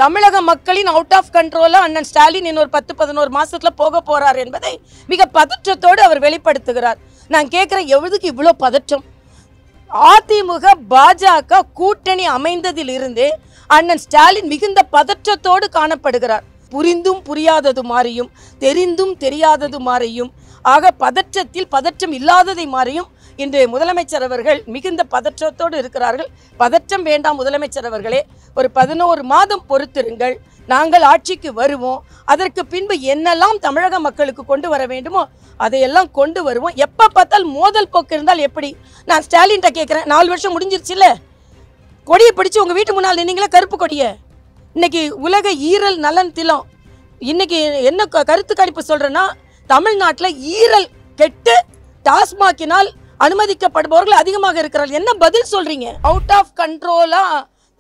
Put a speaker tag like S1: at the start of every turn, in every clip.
S1: தமிழக மக்களின் out of கண்ட்ரோலா அண்ணன் ஸ்டாலின் இன்னொரு 10-11 மாசத்துல போக போறார் என்பதை மிக பதற்றத்தோடு அவர் வெளிப்படுத்துகிறார். நான் கேட்கிறேன், எவ்வளவுக்கு இவ்வளோ பதற்றம்? அதிமுக பாஜக கூட்டணி அமைந்ததில் இருந்து அண்ணன் ஸ்டாலின் மிகுந்த பதற்றத்தோடு காணப்படுகிறார். புரிந்தும் புரியாதது மாறியும் தெரிந்தும் தெரியாதது மாறியும் ஆக பதற்றத்தில் பதற்றம் இல்லாததை மாறியும் இன்று முதலமைச்சர் அவர்கள் மிகுந்த பதற்றத்தோடு இருக்கிறார்கள். பதற்றம் வேண்டாம் முதலமைச்சர் அவர்களே, ஒரு 11 மாதம் பொறுத்திருங்கள், நாங்கள் ஆட்சிக்கு வருவோம். அதற்கு பின்பு என்னெல்லாம் தமிழக மக்களுக்கு கொண்டு வர வேண்டுமோ அதையெல்லாம் கொண்டு வருவோம். எப்போ பார்த்தால் மோதல் போக்கு இருந்தால் எப்படி? நான் ஸ்டாலின்ட்ட கேட்குறேன், 4 வருஷம் முடிஞ்சிருச்சுல்ல, கொடியை பிடிச்சி உங்கள் வீட்டு முன்னால் நின்னீங்களே கருப்பு கொடியை. இன்னைக்கு உலக ஈரல் நலன் தினம், இன்னைக்கு என்ன கருத்து கணிப்பு சொல்கிறேன்னா, தமிழ்நாட்டில் ஈரல் கெட்டு டாஸ்மாகினால் அனுமதிக்கப்படுபவர்கள் அதிகமாக இருக்கிறார்கள். என்ன பதில் சொல்றீங்க? அவுட் ஆஃப் கண்ட்ரோலா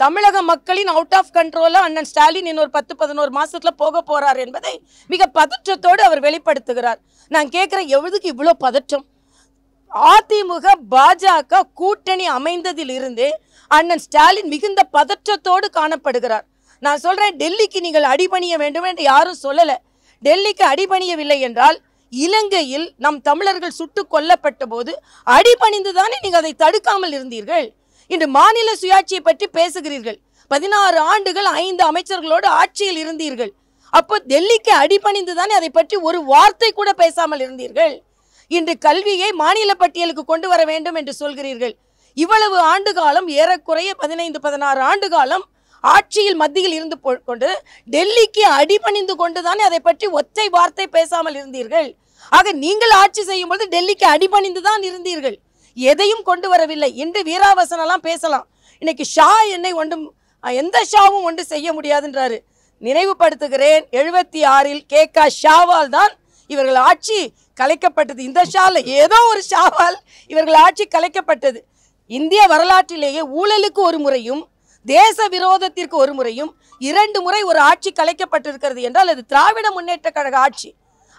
S1: தமிழக மக்களின் அவுட் ஆஃப் கண்ட்ரோலா அண்ணன் ஸ்டாலின் இன்னொரு 10-11 மாசத்துல போக போறார் என்பதை மிக பதற்றத்தோடு அவர் வெளிப்படுத்துகிறார். நான் கேட்கிறேன், எவ்வளவுக்கு இவ்வளோ பதற்றம்? அதிமுக பாஜக கூட்டணி அமைந்ததில் இருந்து அண்ணன் ஸ்டாலின் மிகுந்த பதற்றத்தோடு காணப்படுகிறார். நான் சொல்றேன், டெல்லிக்கு நீங்கள் அடிபணிய வேண்டும் என்று யாரும் சொல்லல. டெல்லிக்கு அடிபணியவில்லை என்றால் இலங்கையில் நம் தமிழர்கள் சுட்டு கொல்லப்பட்ட போது அடிபணிந்து தானே நீங்கள் அதை தடுக்காமல் இருந்தீர்கள். இன்று மாநில சுயாட்சியை பற்றி பேசுகிறீர்கள். 16 ஆண்டுகள் 5 அமைச்சர்களோடு ஆட்சியில் இருந்தீர்கள். அப்போ டெல்லிக்கு அடிபணிந்து தானே அதை பற்றி ஒரு வார்த்தை கூட பேசாமல் இருந்தீர்கள். இன்று கல்வியை மாநில பட்டியலுக்கு கொண்டு வர வேண்டும் என்று சொல்கிறீர்கள். இவ்வளவு ஆண்டு காலம், ஏறக்குறைய 15-16 ஆண்டு காலம் ஆட்சியில் மத்தியில் இருந்து கொண்டு டெல்லிக்கு அடிபணிந்து கொண்டுதானே அதை பற்றி ஒற்றை வார்த்தை பேசாமல் இருந்தீர்கள். ஆக நீங்கள் ஆட்சி செய்யும் பொழுது டெல்லிக்கு அடிபணிந்து தான் இருந்தீர்கள், எதையும் கொண்டு வரவில்லை. இன்று வீராவசனெல்லாம் பேசலாம். இன்னைக்கு ஷா என்னை ஒன்றும் எந்த ஷாவும் ஒன்று செய்ய முடியாதுன்றாரு. நினைவுபடுத்துகிறேன், 76இல் KK ஷாவால் தான் இவர்கள் ஆட்சி கலைக்கப்பட்டது. இந்த ஷால ஏதோ ஒரு ஷாவால் இவர்கள் ஆட்சி கலைக்கப்பட்டது. இந்திய வரலாற்றிலேயே ஊழலுக்கு ஒரு முறையும் தேச விரோதத்திற்கு ஒரு முறையும் 2 முறை ஒரு ஆட்சி கலைக்கப்பட்டிருக்கிறது என்றால் அது திராவிட முன்னேற்ற கழக ஆட்சி.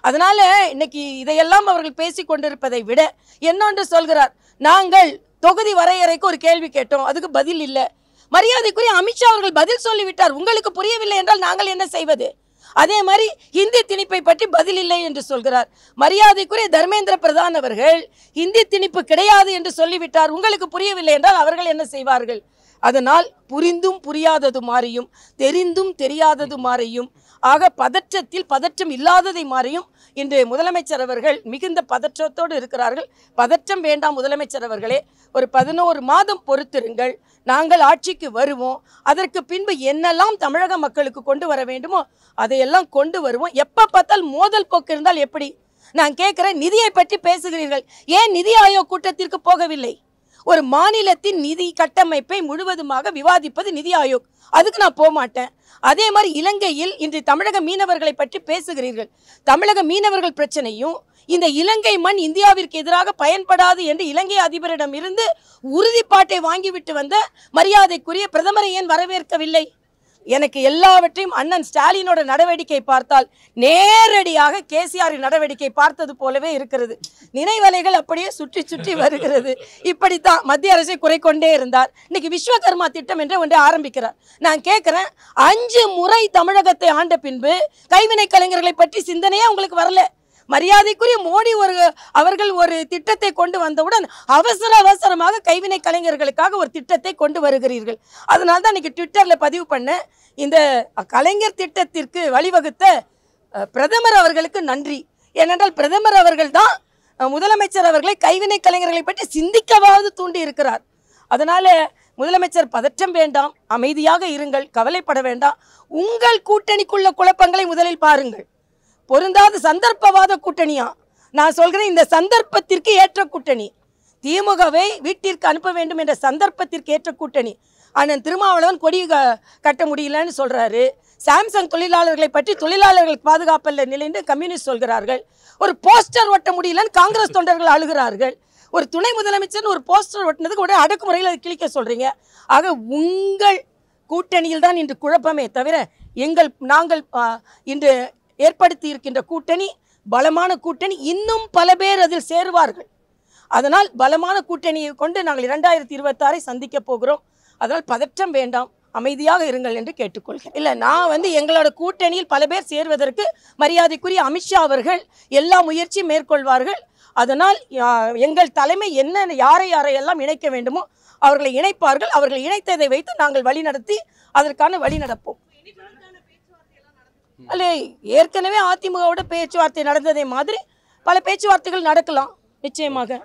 S1: அதனால இன்னைக்கு இதையெல்லாம் அவர்கள் பேசி கொண்டிருப்பதை விட என்னொன்று சொல்கிறார், நாங்கள் தொகுதி வரையறைக்கு ஒரு கேள்வி கேட்டோம், அதுக்கு பதில் இல்லை. மரியாதைக்குரிய அமித்ஷா அவர்கள் பதில் சொல்லிவிட்டார். உங்களுக்கு புரியவில்லை என்றால் நாங்கள் என்ன செய்வது? அதே மாதிரி ஹிந்தி திணிப்பை பற்றி பதில் இல்லை என்று சொல்கிறார். மரியாதைக்குரிய தர்மேந்திர பிரதான் அவர்கள் ஹிந்தி திணிப்பு கிடையாது என்று சொல்லிவிட்டார். உங்களுக்கு புரியவில்லை என்றால் அவர்கள் என்ன செய்வார்கள்? அதனால் புரிந்தும் புரியாதது மாறியும் தெரிந்தும் தெரியாதது மாறியும் ஆக பதற்றத்தில் பதற்றம் இல்லாததை மாறியும் இன்று முதலமைச்சர் அவர்கள் மிகுந்த பதற்றத்தோடு இருக்கிறார்கள். பதற்றம் வேண்டாம் முதலமைச்சர் அவர்களே, ஒரு 11 மாதம் பொறுத்திருங்கள், நாங்கள் ஆட்சிக்கு வருவோம். அதற்கு பின்பு என்னெல்லாம் தமிழக மக்களுக்கு கொண்டு வர வேண்டுமோ அதையெல்லாம் கொண்டு வருவோம். எப்போ பார்த்தால் மோதல் போக்கு இருந்தால் எப்படி? நான் கேட்குறேன், நிதியை பற்றி பேசுகிறீர்கள், ஏன் நிதி ஆயோக் கூட்டத்திற்கு போகவில்லை? ஒரு மாநிலத்தின் நிதி கட்டமைப்பை முழுவதுமாக விவாதிப்பது நிதி ஆயோக், அதுக்கு நான் போக மாட்டேன். அதே மாதிரி இலங்கையில் இன்று தமிழக மீனவர்களை பற்றி பேசுகிறீர்கள். தமிழக மீனவர்கள் பிரச்சனையும் இந்த இலங்கை மண் இந்தியாவிற்கு எதிராக பயன்படாது என்று இலங்கை அதிபரிடம் இருந்து உறுதிப்பாட்டை வாங்கிவிட்டு வந்த மரியாதைக்குரிய பிரதமரை ஏன் வரவேற்கவில்லை? எனக்கு எல்லாவற்றையும் அண்ணன் ஸ்டாலினோட நடவடிக்கை பார்த்தால் நேரடியாக KCR நடவடிக்கை பார்த்தது போலவே இருக்கிறது. நினைவலைகள் அப்படியே சுற்றி சுற்றி வருகிறது. இப்படித்தான் மத்திய அரசை குறை கொண்டே இருந்தார். இன்னைக்கு விஸ்வகர்மா திட்டம் என்று ஒன்றை ஆரம்பிக்கிறார். நான் கேட்கிறேன், 5 முறை தமிழகத்தை ஆண்ட பின்பு கைவினை கலைஞர்களை பற்றி சிந்தனையே உங்களுக்கு வரல. மரியாதைக்குரிய மோடி அவர்கள் ஒரு திட்டத்தை கொண்டு வந்தவுடன் அவசரமாக கைவினை கலைஞர்களுக்காக ஒரு திட்டத்தை கொண்டு வருகிறீர்கள். அதனால தான் இன்னைக்கு ட்விட்டரில் பதிவு பண்ண, இந்த கலைஞர் திட்டத்திற்கு வழிவகுத்த பிரதமர் அவர்களுக்கு நன்றி. ஏனென்றால் பிரதமர் அவர்கள் தான் முதலமைச்சர் அவர்களை கைவினை கலைஞர்களை பற்றி சிந்திக்கவாவது தூண்டி இருக்கிறார். அதனால முதலமைச்சர் பதற்றம் வேண்டாம், அமைதியாக இருங்கள், கவலைப்பட வேண்டாம். உங்கள் கூட்டணிக்குள்ள குழப்பங்களை முதலில் பாருங்கள். பொருந்தாத சந்தர்ப்பவாத கூட்டணியா? நான் சொல்கிறேன், இந்த சந்தர்ப்பத்திற்கு ஏற்ற கூட்டணி. திமுகவை வீட்டிற்கு அனுப்ப வேண்டும் என்ற சந்தர்ப்பத்திற்கு ஏற்ற கூட்டணி. அண்ணன் திருமாவளவன் கொடி கட்ட முடியலன்னு சொல்றாரு. சாம்சங் தொழிலாளர்களை பற்றி தொழிலாளர்கள் பாதுகாப்பல்ல நிலைன்னு கம்யூனிஸ்ட் சொல்கிறார்கள். ஒரு போஸ்டர் ஒட்ட முடியலன்னு காங்கிரஸ் தொண்டர்கள் அழுகிறார்கள். ஒரு துணை முதலமைச்சர் ஒரு போஸ்டர் ஒட்டினதுக்கு உடனே அடக்குமுறையில் கிழிக்க சொல்றீங்க. ஆக உங்கள் கூட்டணியில் தான் இன்று குழப்பமே தவிர நாங்கள் இன்று ஏற்படுத்தி இருக்கின்ற கூட்டணி பலமான கூட்டணி. இன்னும் பல பேர் அதில் சேருவார்கள். அதனால் பலமான கூட்டணியை கொண்டு நாங்கள் 2026 சந்திக்க போகிறோம். அதனால் பதற்றம் வேண்டாம், அமைதியாக இருங்கள் என்று கேட்டுக்கொள்கிறேன். இல்லை, நான் எங்களோட கூட்டணியில் பல பேர் சேர்வதற்கு மரியாதைக்குரிய அமித்ஷா அவர்கள் எல்லா முயற்சியும் மேற்கொள்வார்கள். அதனால் எங்கள் தலைமை என்ன யாரையெல்லாம் இணைக்க வேண்டுமோ அவர்களை இணைப்பார்கள். அவர்களை இணைத்ததை வைத்து நாங்கள் வழி நடத்தி அதற்கான வழி நடப்போம். அல்ல, ஏற்கனவே அதிமுகவோட பேச்சுவார்த்தை நடந்ததே மாதிரி பல பேச்சுவார்த்தைகள் நடக்கலாம் நிச்சயமாக.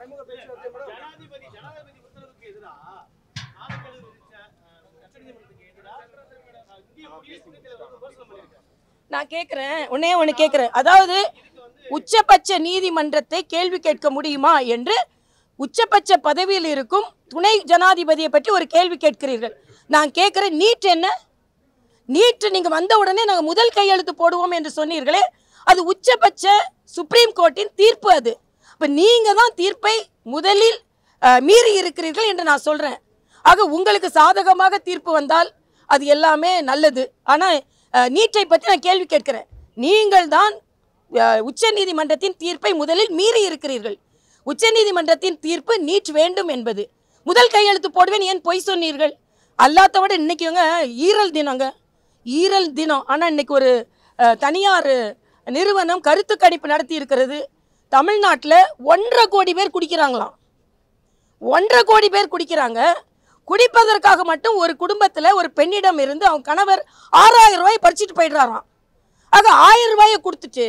S1: நான் கேட்கிறேன், ஒண்ணு கேட்கிறேன், அதாவது உச்சபட்ச நீதிமன்றத்தை கேள்வி கேட்க முடியுமா என்று உச்சபட்ச பதவியில் இருக்கும் துணை ஜனாதிபதியை பற்றி ஒரு கேள்வி கேட்கிறீர்கள். நான் கேட்கிறேன், நீட் என்ன? நீட் நீங்க வந்த உடனே நாங்கள் முதல் கையெழுத்து போடுவோம் என்று சொன்னீர்களே, அது உச்சபட்ச சுப்ரீம் கோர்ட்டின் தீர்ப்பு. அது இப்போ நீங்க தான் தீர்ப்பை முதலில் மீறி இருக்கிறீர்கள் என்று நான் சொல்றேன். ஆக உங்களுக்கு சாதகமாக தீர்ப்பு வந்தால் அது எல்லாமே நல்லது. ஆனால் நீட்டை பற்றி நான் கேள்வி கேட்கிறேன். நீங்கள் தான் உச்ச நீதிமன்றத்தின் தீர்ப்பை முதலில் மீறி இருக்கிறீர்கள். உச்ச நீதிமன்றத்தின் தீர்ப்பு நீட் வேண்டும் என்பது. முதல் கையெழுத்து போடுவேன் ஏன் பொய் சொன்னீர்கள்? அல்லாத விட இன்னைக்கு ஈரல் தினங்க, ஈரல் தினம். ஆனால் இன்னைக்கு ஒரு தனியார் நிறுவனம் கருத்து கணிப்பு நடத்தி இருக்கிறது. தமிழ்நாட்டில் 1.5 கோடி பேர் குடிக்கிறாங்களாம். 1.5 கோடி பேர் குடிக்கிறாங்க. குடிப்பதற்காக மட்டும் ஒரு குடும்பத்தில் ஒரு பெண்ணிடம் இருந்து அவங்க கணவர் 6000 ரூபாய் பறிச்சுட்டு போயிடுறாராம். ஆக 1000 ரூபாயை கொடுத்துட்டு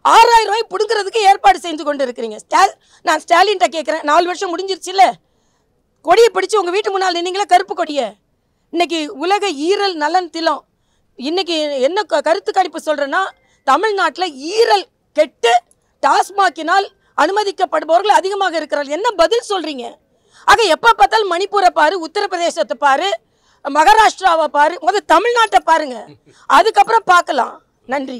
S1: 6000 ரூபாய் பிடுங்கிறதுக்கு ஏற்பாடு செஞ்சு கொண்டு இருக்கிறீங்க. நான் ஸ்டாலின்கிட்ட கேட்குறேன், 4 வருஷம் முடிஞ்சிருச்சுல்ல, கொடியை பிடிச்சி உங்கள் வீட்டு முன்னால் நின்னீங்களா கருப்பு கொடியை? இன்னைக்கு உலக ஈரல் நலன் தினம். இன்னைக்கு என்ன கருத்து கணிப்பு சொல்கிறேன்னா, தமிழ்நாட்டில் ஈரல் கெட்டு டாஸ்மாகினால் அனுமதிக்கப்படுபவர்கள் அதிகமாக இருக்கிறார்கள். என்ன பதில் சொல்கிறீங்க? ஆக எப்போ பார்த்தாலும் மணிப்பூரை பாரு, உத்தரப்பிரதேசத்தை பாரு, மகாராஷ்டிராவை பாரு, முதல் தமிழ்நாட்டை பாருங்க, அதுக்கப்புறம் பார்க்கலாம். நன்றி.